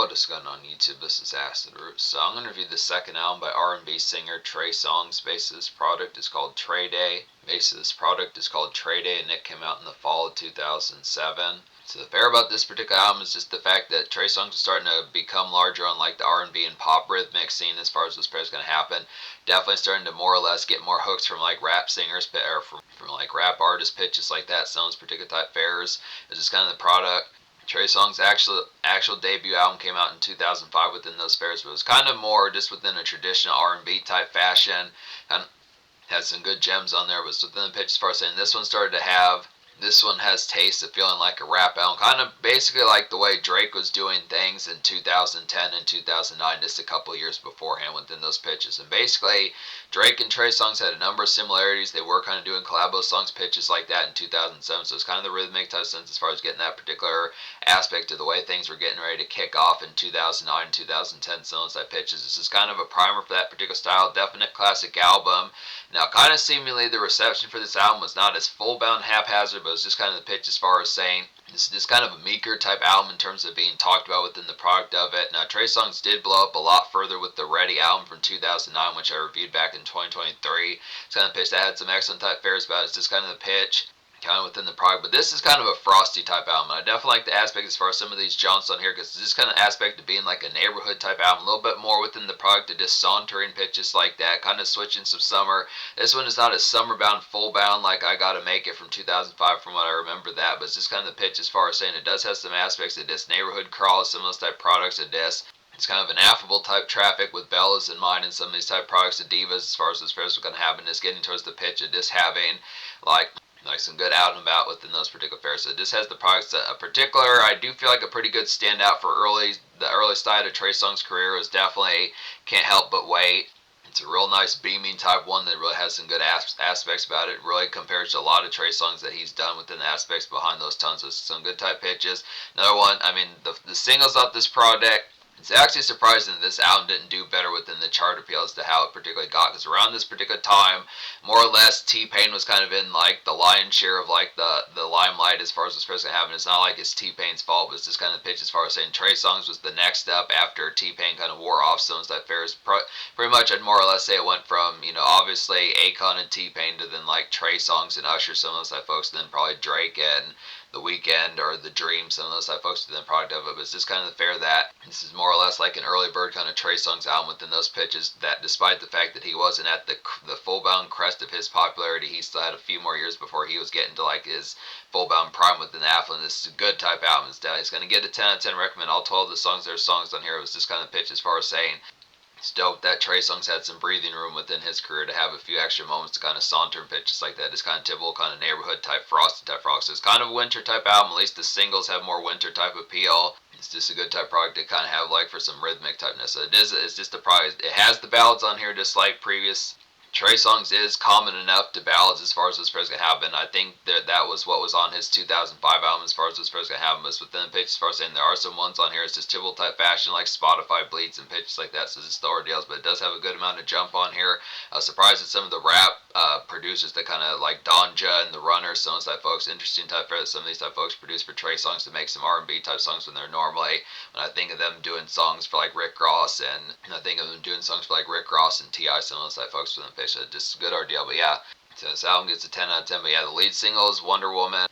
what is going on YouTube? This is Acid Roots. So I'm going to review the second album by R&B singer Trey Songz. Basically, this product is called Trey Day. And it came out in the fall of 2007. So the fair about this particular album is just the fact that Trey Songz is starting to become larger on like the R&B and pop rhythmic scene as far as this pair is going to happen. Definitely starting to more or less get more hooks from like rap singers or from like rap artist pitches like that. Some of those particular type fairs is just kind of the product. Trey Songz's actual debut album came out in 2005 within those fairs, but it was kind of more just within a traditional R&B type fashion. And had some good gems on there, but within the pitch as far as saying this one has taste of feeling like a rap album, kind of basically like the way Drake was doing things in 2010 and 2009, just a couple years beforehand within those pitches. And basically, Drake and Trey Songz had a number of similarities. They were kind of doing collabo songs, pitches like that in 2007, so it's kind of the rhythmic type sense as far as getting that particular aspect of the way things were getting ready to kick off in 2009, 2010, some of those type pitches. This is kind of a primer for that particular style, definite classic album. Now, kind of seemingly the reception for this album was not as full-bound haphazard, but it was just kind of the pitch as far as saying this is just kind of a meeker type album in terms of being talked about within the product of it. Now, Trey Songz did blow up a lot further with the Ready album from 2009, which I reviewed back in 2023. It's kind of the pitch that had some excellent type fares about it. It's just kind of the pitch, kind of within the product, but this is kind of a frosty type album. I definitely like the aspect as far as some of these jaunts on here, because this kind of aspect of being like a neighborhood type album, a little bit more within the product of just sauntering pitches like that, kind of switching some summer. This one is not as summer bound, full bound like I Gotta Make It from 2005 from what I remember that, but it's just kind of the pitch as far as saying it does have some aspects of this neighborhood crawl, some of those type products of this. It's kind of an affable type traffic with Bellas in mind and some of these type products of divas as far as this fair is going to happen, is getting towards the pitch of just having like some good out and about within those particular fairs. So this has the products that I do feel like a pretty good standout for the early side of Trey Songz's career was definitely Can't Help But Wait. It's a real nice beaming type one that really has some good aspects about it. It really compares to a lot of Trey Songz that he's done within the aspects behind those tons with some good type pitches. Another one, I mean, the singles off this project, it's actually surprising that this album didn't do better within the chart appeal as to how it particularly got, because around this particular time, more or less, T-Pain was kind of in like the lion's share of like the limelight as far as this person having. It's not like it's T-Pain's fault, but it's just kind of the pitch as far as saying Trey Songz was the next up after T-Pain kind of wore off some of that fares. Pretty much, I'd more or less say it went from, obviously Akon and T-Pain to then like Trey Songz and Usher, some of those type folks, and then probably Drake and The Weeknd or The Dream, some of those type folks, to then product of it. But it's just kind of the fair that this is more or less like an early bird kind of Trey Songz album within those pitches, that despite the fact that he wasn't at the full-bound crest of his popularity, he still had a few more years before he was getting to like his full-bound prime within the affluent. This is a good type album. It's going to get a 10 out of 10 recommend. All 12 of the songs, there's songs on here. It was just kind of pitch as far as saying it's dope that Trey Songz had some breathing room within his career to have a few extra moments to kind of saunter and pitches like that. It's kind of typical kind of neighborhood type, frosty type rock. So it's kind of a winter type album. At least the singles have more winter type appeal. It's just a good type product to kind of have like for some rhythmic typeness. So it's just a product. It has the ballads on here just like previous Trey Songz is common enough to ballads as far as this first gonna happen. I think that was what was on his 2005 album as far as this first gonna happen. But within the pitch, as far as saying there are some ones on here, it's just typical type fashion like Spotify bleeds and pitches like that. So it's the ordeals, but it does have a good amount of jump on here. I was surprised at some of the rap producers that kind of like Donja and the Runners, some of those type folks, interesting type that some of these type folks produce for Trey Songz to make some R&B type songs when they're normally. When I think of them doing songs for like Rick Ross, and I think of them doing songs for like Rick Ross and T.I., some of those type folks for them. So just a good ordeal, but yeah. So this album gets a 10 out of 10, but yeah, the lead single is Wonder Woman.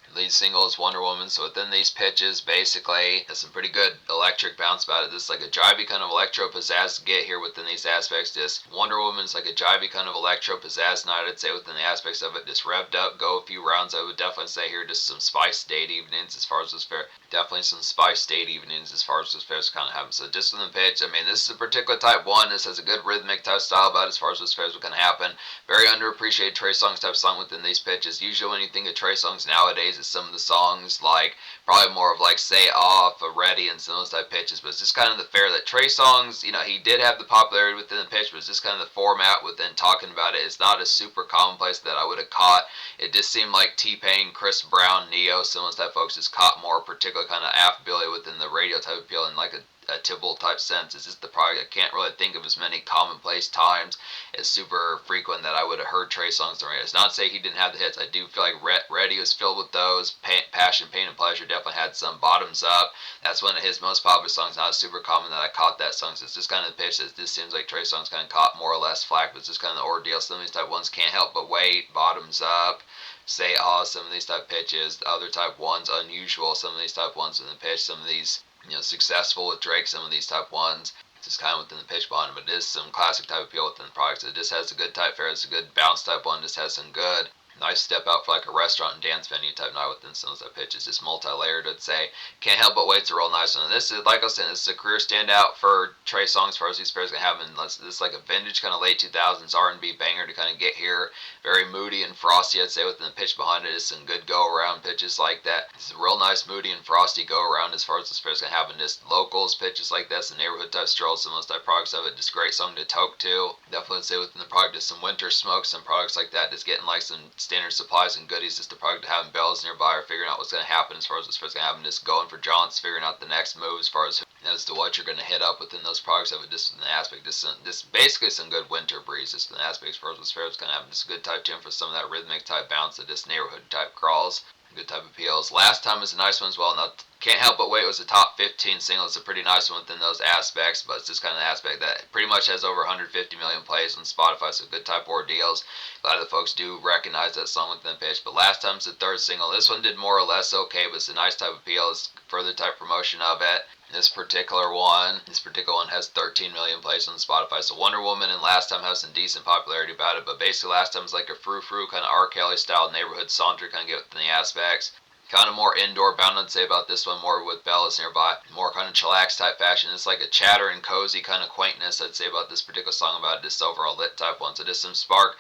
So within these pitches, basically, there's some pretty good electric bounce about it. This is like a jivey kind of electro pizzazz to get here within these aspects. Just Wonder Woman's like a jivey kind of electro pizzazz night, I'd say, within the aspects of it. Just revved up, go a few rounds. I would definitely say here just some Spice Date evenings as far as this fair. Definitely some Spice Date evenings as far as this fair is kind of having. So just in the pitch, I mean, this is a particular type one. This has a good rhythmic type style about it as far as this fair is going to happen. Very underappreciated Trey Songz type song within these pitches. Usually when you think of Trey Songz nowadays, it's some of the songs like probably more of like Say Off or Ready and some of those type pitches, but it's just kind of the fair that Trey Songz, he did have the popularity within the pitch, but it's just kind of the format within talking about it. It's not as super commonplace that I would have caught. It just seemed like T-Pain, Chris Brown, Neo, some of those type folks just caught more particular kind of affability within the radio type appeal, and like a Tibble type sense. It's just the product I can't really think of as many commonplace times as super frequent that I would have heard Trey Songz Trey. It's not to say he didn't have the hits. I do feel like Ready was filled with those. Passion, Pain, and Pleasure definitely had some. Bottoms Up, that's one of his most popular songs. Not super common that I caught that song. So it's just kind of the pitch that this seems like Trey Songz kind of caught more or less flack, but it's just kind of the ordeal. Some of these type ones, Can't Help But Wait, Bottoms Up, Say Ah, some of these type pitches. The other type ones, Unusual, some of these type ones in the pitch. Some of these, Successful with Drake, some of these type ones. Just kind of within the pitch bottom, but it is some classic type appeal within the product. So it just has a good type fare. It's a good bounce type one. Just has some good nice step out for like a restaurant and dance venue type night within some of those pitches. Just multi-layered, I'd say. Can't Help But Wait's a real nice one. And this is, like I was saying, this is a career standout for Trey Songz as far as these pairs can have. And this is like a vintage kind of late 2000s R&B banger to kind of get here. Very moody and frosty, I'd say, within the pitch behind it. Is some good go-around pitches like that. It's a real nice moody and frosty go-around as far as this pairs can have. And just locals pitches like that, some neighborhood type strolls, some of those type products of it. Just great song to toke to. Definitely say within the product, just some winter smoke, some products like that. Just getting like some standard supplies and goodies, just the product to having bells nearby or figuring out what's going to happen as far as what's going to happen, just going for jaunts, figuring out the next move as far as to what you're going to hit up within those products of it, just in the aspect, just basically some good winter breeze, just in the aspect as far as what's going to happen, just a good type tune for some of that rhythmic type bounce of just neighborhood type crawls. Good type of appeals. Last Time is a nice one as well. Now, Can't Help But Wait was a top 15 single. It's a pretty nice one within those aspects, but it's just kind of the aspect that pretty much has over 150 million plays on Spotify, so good type ordeals. A lot of the folks do recognize that song within the pitch, but Last Time's the third single. This one did more or less okay, but it's a nice type of appeal. It's further type promotion of it. This particular one has 13 million plays on Spotify. So Wonder Woman and Last Time have some decent popularity about it, but basically Last Time is like a frou-frou kind of R. Kelly style neighborhood saunter kind of get within the aspects. Kind of more indoor bound, I'd say, about this one, more with bellas nearby. More kind of chillax type fashion. It's like a chatter and cozy kind of quaintness, I'd say, about this particular song, about this overall lit type one. So just some spark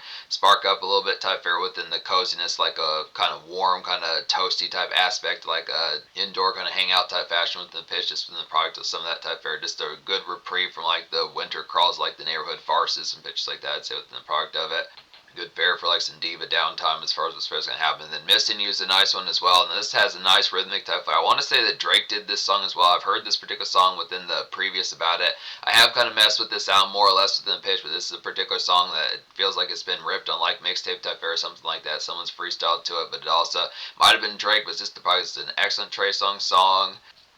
up a little bit type fare within the coziness, like a kind of warm, kind of toasty type aspect, like a indoor kind of hangout type fashion within the pitch, just within the product of some of that type fare. Just a good reprieve from like the winter crawls, like the neighborhood farces and pitches like that, I'd say, within the product of it. Good fare for like some diva downtime as far as what's going to happen. And then Missing You is a nice one as well. And this has a nice rhythmic type fire. I want to say that Drake did this song as well. I've heard this particular song within the previous about it. I have kind of messed with this album more or less within the pitch, but this is a particular song that it feels like it's been ripped on like mixtape type fare or something like that. Someone's freestyled to it, but it also might have been Drake, but just probably an excellent Trey Songz song.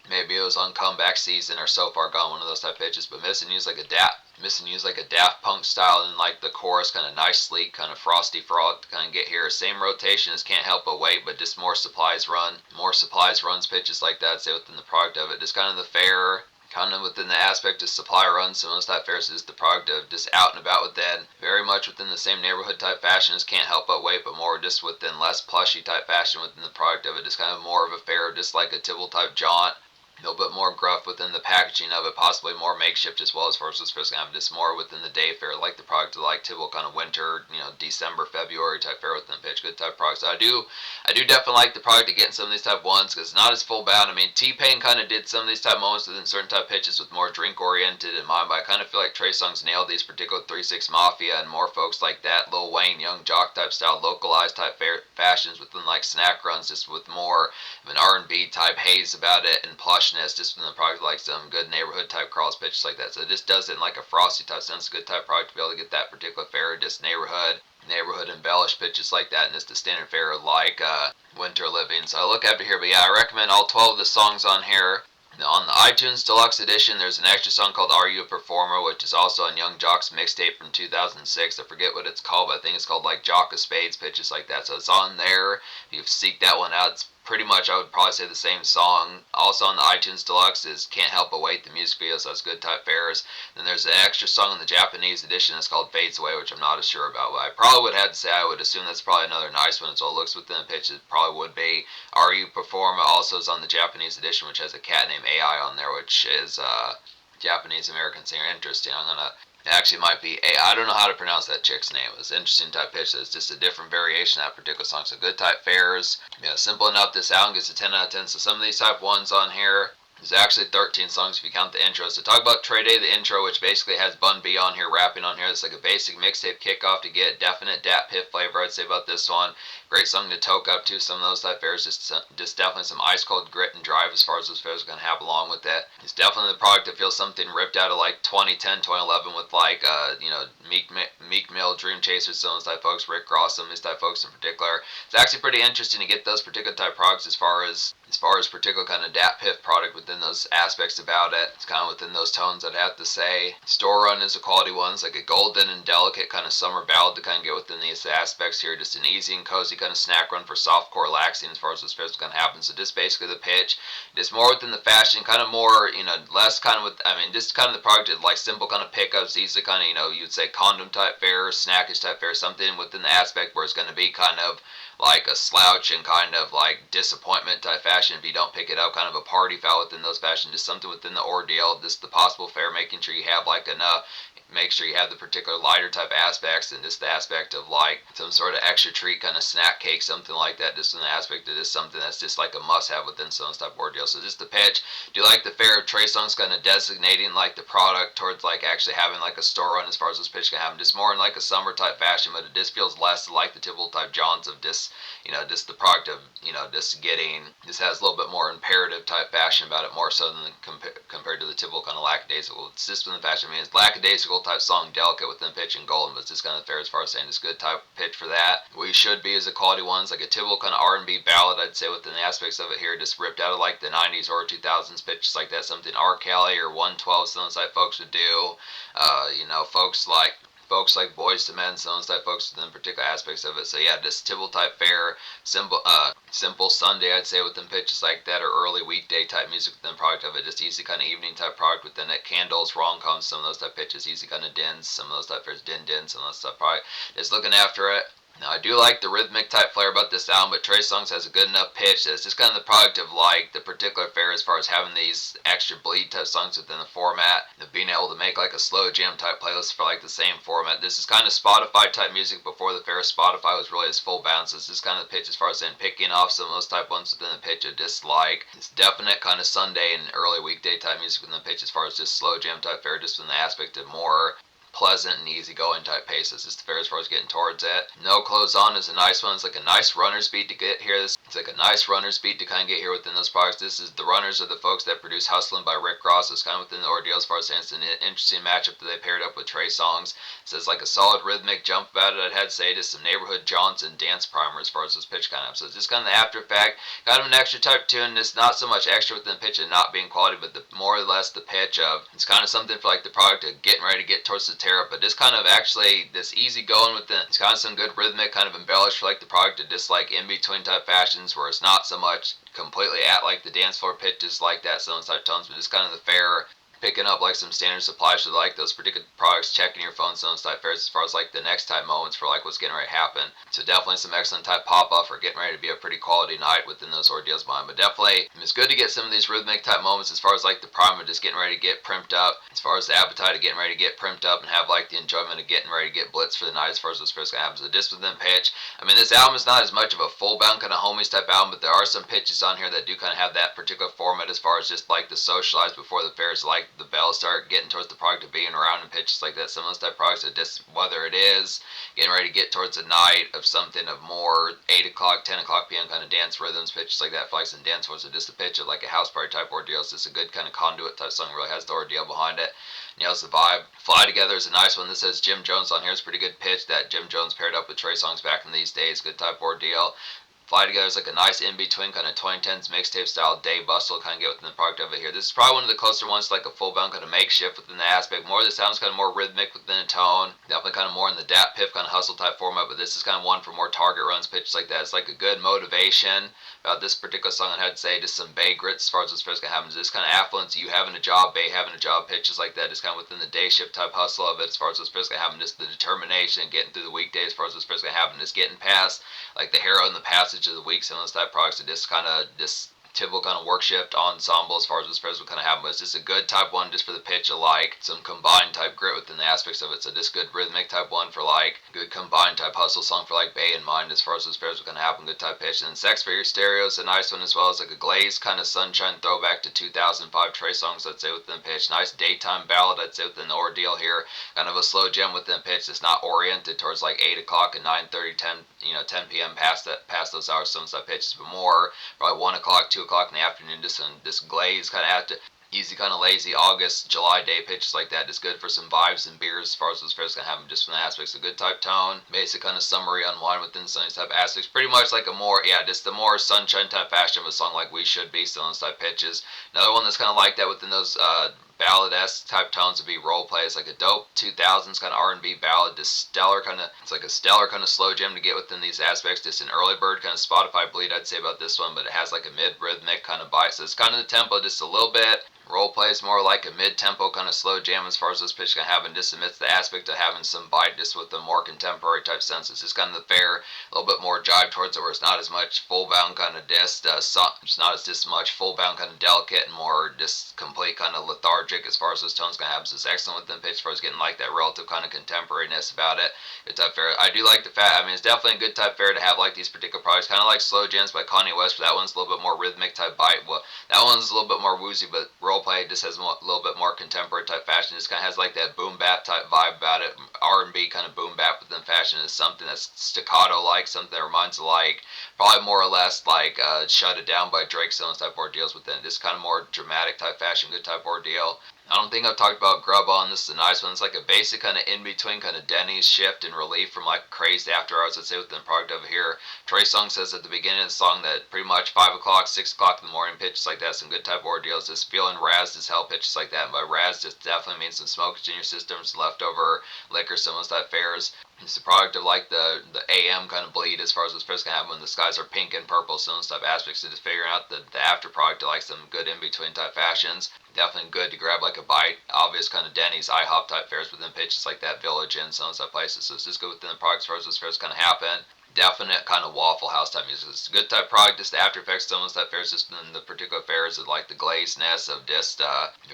Maybe it was on Comeback Season or So Far Gone, one of those type pitches. But Missing You is like a Daft Punk style, and like the chorus kind of nice, sleek, kind of frosty frog to kind of get here. Same rotation as Can't Help But Wait, but just more supplies runs pitches like that. Say within the product of it, just kind of the fare. Kind of within the aspect of supply runs, some of those type fares is the product of just out and about with that. Very much within the same neighborhood type fashion as Can't Help But Wait, but more just within less plushy type fashion within the product of it. Just kind of more of a fare, just like a Tibble type jaunt. A little bit more gruff within the packaging of it, possibly more makeshift as well as far as this person have just more within the day fare, like the product of like Tibble kind of winter, December, February type fare within the pitch, good type products. So I do definitely like the product to get in some of these type ones because it's not as full bound. I mean, T-Pain kind of did some of these type moments within certain type pitches with more drink oriented in mind, but I kind of feel like Trey Songz nailed these particular 3-6 Mafia and more folks like that, Lil Wayne, Young Jock type style, localized type fashions within like snack runs, just with more of an R&B type haze about it and plush just from the product, like some good neighborhood type crawls pitches like that. So it just does it in like a frosty type sense. Good type product to be able to get that particular fare, just neighborhood embellished pitches like that, and just the standard fare like winter living. So I look up here, but yeah, I recommend all 12 of the songs on here. Now, on the iTunes Deluxe Edition, there's an extra song called Are You a Performer, which is also on Young Jock's mixtape from 2006. I forget what it's called, but I think it's called like Jock of Spades, pitches like that. So it's on there. If you seek that one out, it's pretty much, I would probably say, the same song. Also on the iTunes Deluxe is Can't Help But Wait, the music video, so that's good type fares. Then there's an extra song in the Japanese edition that's called Fades Away, which I'm not as sure about, but I probably would have to say I would assume that's probably another nice one. It's all looks within the pitch. It probably would be Are You Performer. Also is on the Japanese edition, which has a cat named AI on there, which is Japanese American singer. Interesting. It actually might be I don't know how to pronounce that chick's name. It's an interesting type pitch. It's just a different variation of that particular song. So good type fares. Yeah, simple enough. This album gets a 10 out of 10. So some of these type ones on here, There's actually 13 songs if you count the intro. So talk about Trey Day, the intro, which basically has Bun B on here, rapping on here. It's like a basic mixtape kickoff to get definite Dat Piff flavor, I'd say, about this one. Great song to toke up to, some of those type fares. Just definitely some ice cold grit and drive as far as those fares are going to have along with it. It's definitely the product that feels something ripped out of like 2010, 2011 with like, Meek Mill, Dream Chasers, some of those type folks, Rick Ross, some of these type folks in particular. It's actually pretty interesting to get those particular type products as far as particular kind of Dat Piff product within those aspects about it. It's kind of within those tones, I'd have to say. Store Run is a quality one. It's like a golden and delicate kind of summer ballad to kind of get within these aspects here. Just an easy and cozy kind of snack run for softcore relaxing as far as this fits going to happen. So just basically the pitch, just more within the fashion, kind of more, less kind of with, just kind of the product is like simple kind of pickups, easy kind of, you'd say condom type fare, snackish type fare, something within the aspect where it's going to be kind of like a slouch and kind of like disappointment type fashion if you don't pick it up, kind of a party foul within those fashion, just something within the ordeal, just the possible fare, making sure you have like enough, make sure you have the particular lighter type aspects, and just the aspect of like some sort of extra treat kind of snack cake, something like that, just in the aspect of this something that's just like a must have within some type of ordeal. So just the pitch, do you like the fare of Trey Songz kind of designating like the product towards like actually having like a store run as far as this pitch can happen, just more in like a summer type fashion, but it just feels less like the typical type jaunts of just just the product of, just getting, this has a little bit more imperative type fashion about it, more so than compared to the typical kind of lackadaisical. It's just within the fashion. It's lackadaisical type song, delicate within pitch and golden, but it's just kind of fair as far as saying it's good type pitch for that. We should be as a quality ones, like a typical kind of R&B ballad, I'd say, within the aspects of it here, just ripped out of like the 90s or 2000s pitches like that, something R. Kelly or 112, some of those type folks would do. Folks like Boys to Men, some of those type folks within particular aspects of it. So yeah, just typical type fare, simple Sunday, I'd say, within pitches like that, or early weekday type music within the product of it. Just easy kind of evening type product within it. Candles, rom-coms, some of those type pitches, easy kind of dins, some of those type fares, din, some of those type product. Just looking after it. Now, I do like the rhythmic type flair about this album, but Trey Songz has a good enough pitch that it's just kind of the product of like the particular fare as far as having these extra bleed type songs within the format, of being able to make like a slow jam type playlist for like the same format. This is kind of Spotify type music before the fare. Spotify was really its full bounce. This is kind of the pitch as far as saying picking off some of those type ones within the pitch of just like this definite kind of Sunday and early weekday type music within the pitch as far as just slow jam type fare, just in the aspect of more pleasant and easygoing type paces. It's the fair as far as getting towards it. No Clothes On is a nice one. It's like a nice runner's beat to get here. It's like a nice runner's beat to kind of get here within those products. This is the runners are the folks that produce Hustlin' by Rick Ross. It's kind of within the ordeal as far as saying it's an interesting matchup that they paired up with Trey Songz. It says like a solid rhythmic jump about it. I'd had to say just some neighborhood jaunts and dance primer as far as this pitch kind of. So it's just kind of the after effect, kind of an extra type tune. It's not so much extra within the pitch and not being quality, but the more or less the pitch of it's kind of something for like the product of getting ready to get towards the tear up, but just kind of actually this easy going with it. It's kind of some good rhythmic kind of embellished for like the product of just like in between type fashions where it's not so much completely at like the dance floor pitches like that, some type tones, but just kind of the fair picking up like some standard supplies for like those particular products, checking your phone, some type fares as far as like the next type moments for like what's getting ready to happen. So definitely some excellent type pop up for getting ready to be a pretty quality night within those ordeals behind. But definitely it's good to get some of these rhythmic type moments as far as like the primer just getting ready to get primed up, as far as the appetite of getting ready to get primed up and have like the enjoyment of getting ready to get blitzed for the night as far as those fares gonna happen. So just within pitch, this album is not as much of a full bound kind of homies type album, but there are some pitches on here that do kind of have that particular format as far as just like the socialize before the fairs, like the bells start getting towards the product of being around in pitches like that. Some of those type of products are just, whether it is getting ready to get towards the night of something of more 8 o'clock, 10 o'clock p.m. kind of dance rhythms, pitches like that, flex and dance floors, or just a pitch of like a house party type ordeal. It's just a good kind of conduit type song, really has the ordeal behind it. Nails the vibe. Fly Together is a nice one. This says Jim Jones on here. It's a pretty good pitch that Jim Jones paired up with Trey Songz back in these days. Good type ordeal. Fly Together is like a nice in-between kind of 2010s mixtape style day bustle kind of get within the product of it here. This is probably one of the closer ones to like a full-bound kind of makeshift within the aspect. More of the sounds kind of more rhythmic within the tone. Definitely kind of more in the Dat Piff kind of hustle type format, but this is kind of one for more target runs, pitches like that. It's like a good motivation about this particular song. I had to say just some Bay grits as far as this first gonna happen. This kind of affluence, you having a job, Bay having a job, pitches like that. Just kind of within the day shift type hustle of it as far as this first gonna happen. Just the determination, getting through the weekdays as far as this first gonna happen. Just getting past like the hero and the passage of the week, some of those type products are just kind of just typical kind of work shift ensemble as far as this pairs would kind of happen, but it's just a good type one just for the pitch of like some combined type grit within the aspects of it. So just good rhythmic type one for like good combined type hustle song for like Bay in Mind as far as those pairs would kind of happen. Good type pitch. And then Sex for Your Stereo is a nice one as well as like a glazed kind of sunshine throwback to 2005 Trey Songz, I'd say, within pitch. Nice daytime ballad, I'd say, within the ordeal here. Kind of a slow gem within pitch. It's not oriented towards like 8 o'clock and 9:30, 10 p.m. past those hours. Some of that pitches, but more probably 1 o'clock, 2 o'clock in the afternoon. Just this glaze kind of after. Easy, kind of lazy August, July day pitches like that. Just good for some vibes and beers as far as those pairs can have them just from the aspects. A good type tone, basic kind of summary unwind within sunny type aspects. Pretty much like a more, just the more sunshine type fashion of a song like We Should Be, still in those type pitches. Another one that's kind of like that within those ballad-esque type tones would be Role Play. It's like a dope 2000s kind of R&B ballad, just stellar kind of, it's like a stellar kind of slow gem to get within these aspects. Just an early bird kind of Spotify bleed, I'd say, about this one, but it has like a mid-rhythmic kind of bite, so it's kind of the tempo just a little bit. Role Play is more like a mid-tempo kind of slow jam as far as this pitch can have, and just amidst the aspect of having some bite just with the more contemporary type sense. It's just kind of the fair, a little bit more jive towards it, where it's not as much full-bound kind of it's not as just much full-bound kind of delicate and more just complete kind of lethargic as far as those tones can have. So it's excellent within pitch as far as getting like that relative kind of contemporariness about it. Good type fair. I do like the fact, it's definitely a good type fair to have like these particular products, kind of like Slow Jams by Kanye West, but that one's a little bit more rhythmic type bite. Well, that one's a little bit more woozy, but Role Play just has a little bit more contemporary type fashion. Just kind of has like that boom bap type vibe about it. R&B kind of boom bap within fashion is something that's staccato like, something that reminds of like probably more or less like Shut It Down by Drake, some type of ordeals within. Just kind of more dramatic type fashion, good type ordeal. I don't think I've talked about Grub on. This is a nice one. It's like a basic kind of in-between kind of Denny's shift and relief from like Crazed After Hours, I'd say, within the product over here. Trey Songz says at the beginning of the song that pretty much 5 o'clock, 6 o'clock in the morning pitches like that, some good type ordeals, just feeling razzed as hell pitches like that. And by razzed, just definitely means some smoke in your system, some leftover liquor, some of those type fares. It's the product of like the AM kind of bleed as far as this first can happen when the skies are pink and purple, some of those type aspects. So just figuring out the after product of like some good in-between type fashions. Definitely good to grab like a bite. Obvious kind of Denny's, IHOP type fares within pitches like that, Village Inn, some of those type places. So it's just good within the product as far as this first kind of happen. Definite kind of Waffle House type music. It's a good type product, just the after effects, some of those type fares, just in the particular fares of like the glazedness of just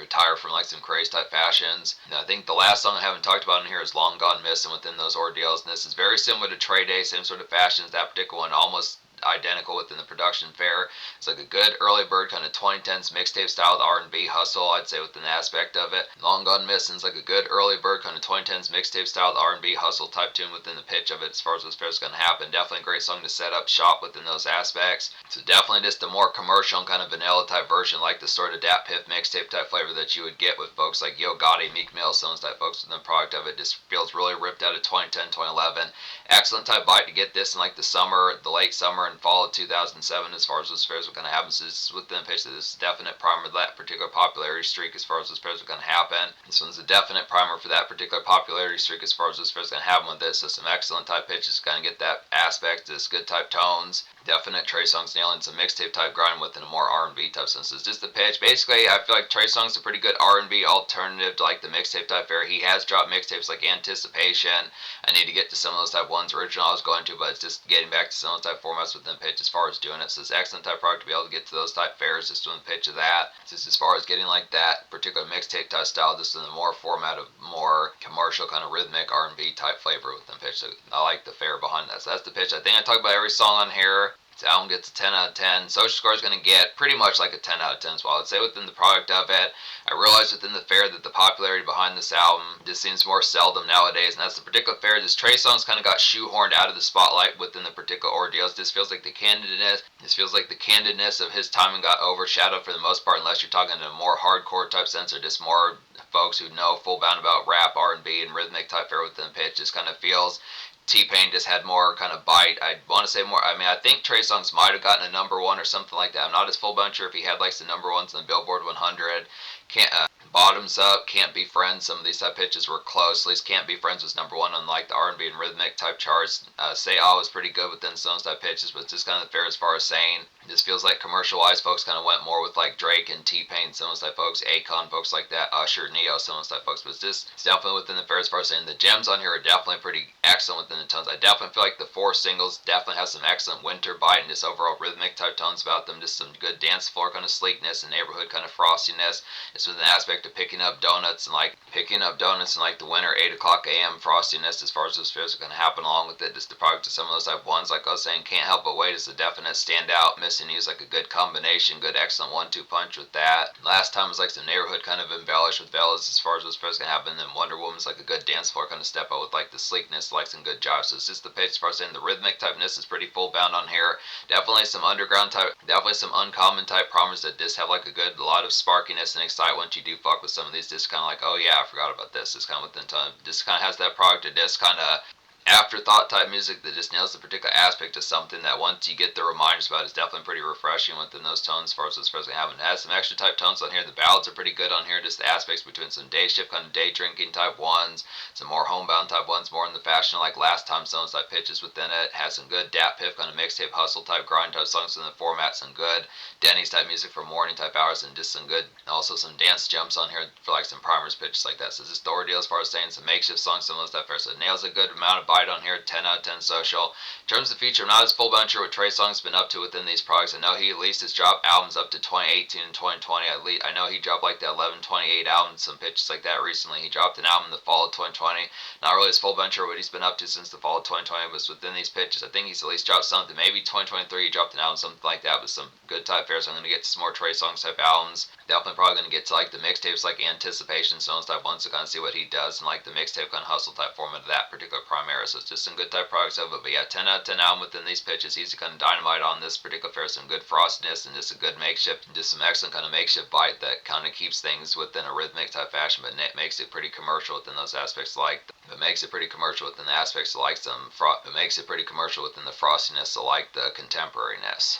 retire from like some crazy type fashions. And I think the last song I haven't talked about in here is Long Gone Missing within those ordeals, and this is very similar to Trey Day, same sort of fashions. That particular one almost identical within the production fare. It's like a good early bird kind of 2010s mixtape style R&B hustle, I'd say, within the aspect of it. Long Gone Missing's like a good early bird kind of 2010s mixtape style R&B hustle type tune within the pitch of it as far as those fares going to happen. Definitely a great song to set up shop within those aspects. So definitely just a more commercial and kind of vanilla type version, like the sort of Dat Piff mixtape type flavor that you would get with folks like Yo Gotti, Meek Mill, some of those type folks within the product of it. Just feels really ripped out of 2010, 2011. Excellent type bite to get this in like the summer, the late summer and fall of 2007 as far as those fares were going to happen. So this is within the pitch that this is definite primer of that particular popularity streak as far as those fares are going to happen. This one's a definite primer for that particular popularity streak as far as those fares are going to happen with this. So some excellent type pitches, going to get that aspect, this good type tones. Definite Trey Songz nailing some mixtape type grind within a more R&B type sense. It's just the pitch. Basically, I feel like Trey Songz a pretty good R&B alternative to like the mixtape type fare. He has dropped mixtapes like Anticipation. I need to get to some of those type ones original I was going to, but it's just getting back to some of those type formats within the pitch as far as doing it. So it's excellent type product to be able to get to those type fares just doing the pitch of that. Just as far as getting like that particular mixtape type style, just in the more format of more commercial kind of rhythmic R&B type flavor within the pitch. So I like the fare behind that. So that's the pitch. I think I talk about every song on here. This album gets a 10 out of 10. Social Score is going to get pretty much like a 10 out of 10 as well. I'd say within the product of it, I realized within the fare that the popularity behind this album just seems more seldom nowadays, and that's the particular fare. This Trey Songz kind of got shoehorned out of the spotlight within the particular ordeals. This feels like the candidness of his timing got overshadowed for the most part, unless you're talking in a more hardcore type sense or just more folks who know full bound about rap, R&B, and rhythmic type fare within the pitch. Just kind of feels T-Pain just had more kind of bite. I want to say more. I think Trey Songz might have gotten a number one or something like that. I'm not as full bound sure if he had like the number ones in the Billboard 100. Bottoms Up, Can't Be Friends. Some of these type pitches were close. At least Can't Be Friends was number one on like the R&B and rhythmic type charts. Say Ah was pretty good within some type pitches, but just kind of fair as far as saying. This feels like commercial-wise, folks kind of went more with like Drake and T-Pain, some of those type folks, Akon, folks like that, Usher, Neo, some of those type folks. But it's definitely within the fair as far as saying. The gems on here are definitely pretty excellent within the tones. I definitely feel like the four singles definitely have some excellent winter bite and just overall rhythmic type tones about them. Just some good dance floor kind of sleekness and neighborhood kind of frostiness. It's with an aspect of picking up donuts and like the winter 8 o'clock a.m. frostiness as far as those feels are going to happen along with it. Just the product of some of those type ones, like I was saying, Can't Help But Wait is a definite standout. Missing You is like a good combination, good excellent 1-2 punch with that. Last Time was like some neighborhood kind of embellished with Bellas as far as those feels going to happen. Then Wonder Woman's like a good dance floor kind of step out with like the sleekness, like some good jobs. So it's just the pitch as far as saying the rhythmic typeness is pretty full bound on here. Definitely some underground type, definitely some uncommon type primers that just have like a good lot of sparkiness and excite once you do fuck with some of these. Just kind of like, oh yeah, I forgot about this. It's kind of within time. Just kind of has that product that just kind of afterthought type music that just nails the particular aspect of something that once you get the reminders about, it's definitely pretty refreshing within those tones as far as we have. It has some extra type tones on here. The ballads are pretty good on here. Just the aspects between some day shift kind of day drinking type ones, some more homebound type ones, more in the fashion like Last Time songs type pitches within it. Has some good dap piff kind of mixtape hustle type grind type songs in the format. Some good Denny's type music for morning type hours, and just some good also some dance jumps on here for like some primers pitches like that. So just the ordeal as far as saying some makeshift songs, some of those stuff there. So it nails a good amount of bite on here. 10 out of 10 social. In terms of feature, I'm not as full buncher what Trey Songz been up to within these products. I know he at least has dropped albums up to 2018 and 2020. I know he dropped like the 11/28 album, some pitches like that recently. He dropped an album in the fall of 2020. Not really as full buncher what he's been up to since the fall of 2020, but within these pitches, I think he's at least dropped something. Maybe 2023 he dropped an album, something like that, with some good type fairs. So I'm going to get some more Trey Songz type albums. Definitely probably going to get to like the mixtapes like Anticipation, Stones type ones to kind of see what he does, and like the mixtape kind of hustle type format of that particular Primera. So it's just some good type products of it. But yeah, 10 out of 10 album within these pitches. He's kind of dynamite on this particular fair. Some good frostiness and just a good makeshift, and just some excellent kind of makeshift bite that kind of keeps things within a rhythmic type fashion, but makes it pretty commercial within those aspects. But makes it pretty commercial within the aspects of like it makes it pretty commercial within the frostiness of like the contemporariness.